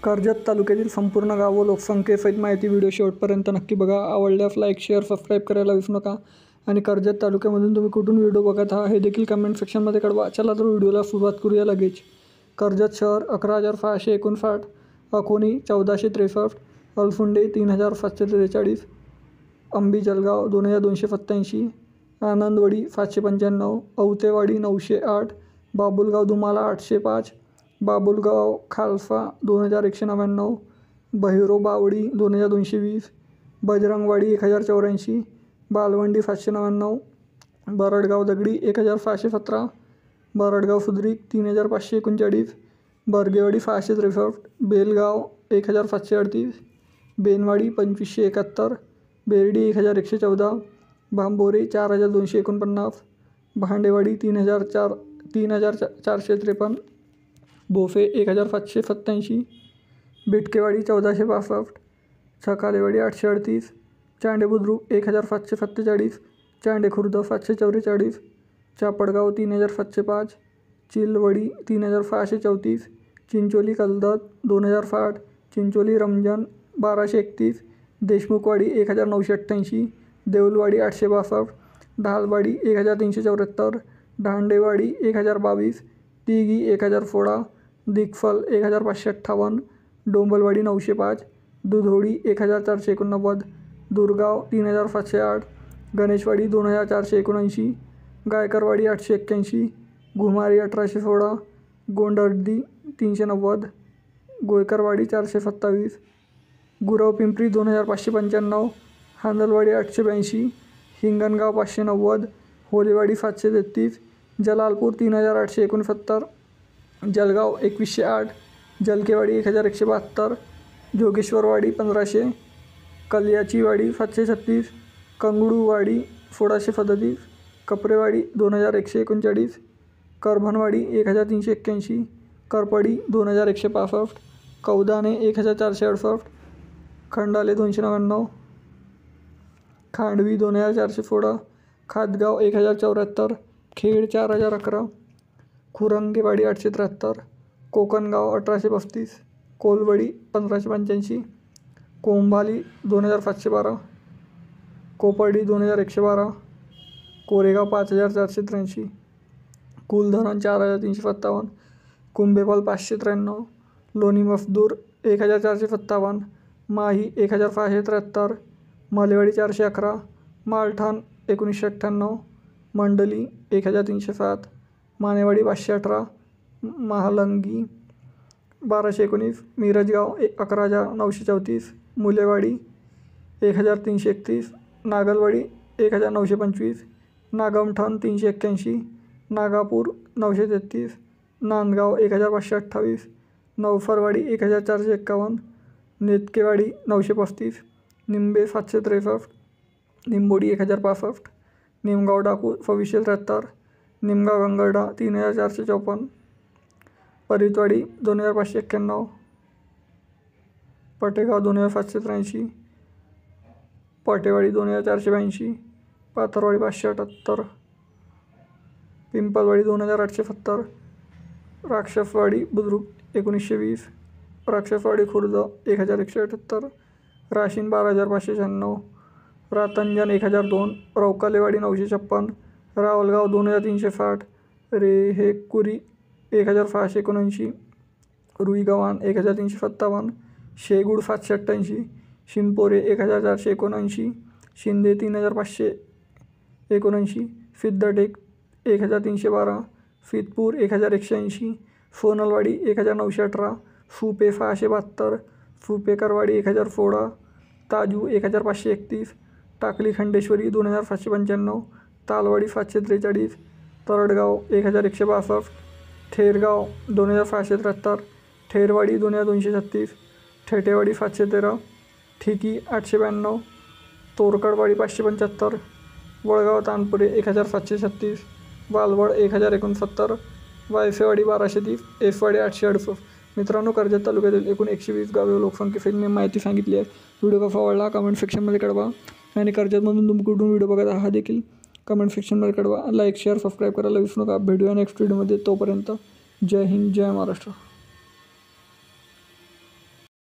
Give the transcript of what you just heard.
कर्जत तालुक्यातील संपूर्ण गाव व लोकसंख्येसहित माहिती व्हिडिओ शेवटपर्यंत नक्की बघा. आवडल्यास लाईक, शेअर, सबस्क्राईब करायला विसरू नका. आणि कर्जत तालुक्यामधून तुम्ही कुठून व्हिडिओ बघत आहात हे देखील कमेंट सेक्शनमध्ये कळवा. चला तर व्हिडिओला सुरुवात करूया लगेच. कर्जत शहर 11,559, अकोणी 1,463, अलफुंडे 3,743, अंबी जलगाव 2,287, आनंदवाडी 795, औतेवाडी 908, बाबुलगाव धुमाला 805, बाबुलगाव खालसा 2,199, बहिरोबावडी 2,220, बजरंगवाडी 1,084, बालवंडी 799, बरडगाव दगडी 1,617, बरडगाव सुद्रीक 3,539, बर्गेवाडी 663, बेलगाव 1,738, बेनवाडी 2,571, बेर्डी 1,114, भांबोरे 4,249, भांडेवाडी 3,453, बोफे 1,787, बिटकेवाडी 1,465, छकालेवाडी 838, चांडे बुद्रुक 1,747, चांडे खुर्द 744, चापडगाव 3,705, चिलवडी 3,634, चिंचोली कलदत 2,060, चिंचोली रमजान 1,231, देशमुखवाडी 1,988, देऊलवाडी 862, ढालवाडी 1,374, ढांडेवाडी 1,022, तिगी 1,016, दिगफल 1,558, डोंबलवाडी 905, दुधोडी 1,489, दुर्गाव 3,708, गणेशवाडी 2,479, गायकरवाडी 881, घुमारी 1,816, गोंडर्दी 390, गोयकरवाडी 427, गुरवपिंपरी 2,595, हांदलवाडी 882, हिंगणगाव 590, होलेवाडी 733, जलालपूर 3,869, जलगाव 2,108, जलकेवाडी 1,172, जोगेश्वरवाडी 1,500, कल्याचीवाडी 736, कंगडूवाडी 1,637, कपरेवाडी 2,139, करभणवाडी 1,381, करपडी 2,165, कौदाणे 1,468, खंडाले 299, खांडवी 2,416, खातगाव 1,074, खेड 4,011, खुरंगेवाडी 873, कोकणगाव 1,835, कोलवडी 1,585, कोंभाली 2,712, कोपर्डी 2,112, कोरेगाव 5,483, कुलधरण 4,357, कुंभेपाल 593, लोणी मफदूर 1,457, माही 1,573, मलेवाडी 411, मालठाण 1,998, मंडली 1,307, मानेवाडी 518, महालंगी 1,219, मिरजगाव 11,934, मुलेवाडी 1,331, नागलवाडी 1,925, नागमठाण 381, नागापूर 933, नांदगाव 1,528, नवफरवाडी 1,451, नेतकेवाडी 935, निंबे 763, निंबोडी 1,065, निमगाव डाकू 2,673, निमगाव गंगर्डा 3,454, परितवाडी 2,591, पटेगाव 2,783, पटेवाडी 2,482, पाथरवाडी 578, पिंपलवाडी 2,870, राक्षसवाडी बुद्रुक 1,920, राक्षसवाडी खुर्द 1,178, राशीन 12,596, रातंजन 1,002, रौकालेवाडी 956, रावलगाव 2,360, रेहेकुरी 1,679, रुईगव्हाण 1,357, शेगूड 788, शिंपोरे 1,479, शिंदे 3,579, सिद्धटेक 1,312, फितपूर 1,180, सोनलवाडी 1,918, सुपे 672, सुपेकरवाडी 1,016, ताजू 1,531, टाकली खंडेश्वरी 2,795, तालवाडी 743, तरडगाव 1,162, थेरगाव 2,673, ठेरवाडी 2,236, ठेटेवाडी 713, ठिकी 892, तोरकडवाडी 575, वळगाव तानपुरे 1,736, वालवड 1,069, वायसेवाडी 1,230, एफवाडी 868. मित्रांनो, कर्जत तालुक्यातील एकूण 120 गावे व लोकसंख्येसहित मी माहिती सांगितली आहे. व्हिडिओ कसा आवडला कमेंट सेक्शनमध्ये कळवा. आणि कर्जतमधून तुम्ही कुठून व्हिडिओ बघत आहात हा देखील कमेंट सेक्शनमध्ये कळवा. लाईक, शेअर, सबस्क्राईब करायला विसरू नका. भेटूया नेक्स्ट व्हिडिओमध्ये. तोपर्यंत जय हिंद, जय महाराष्ट्र.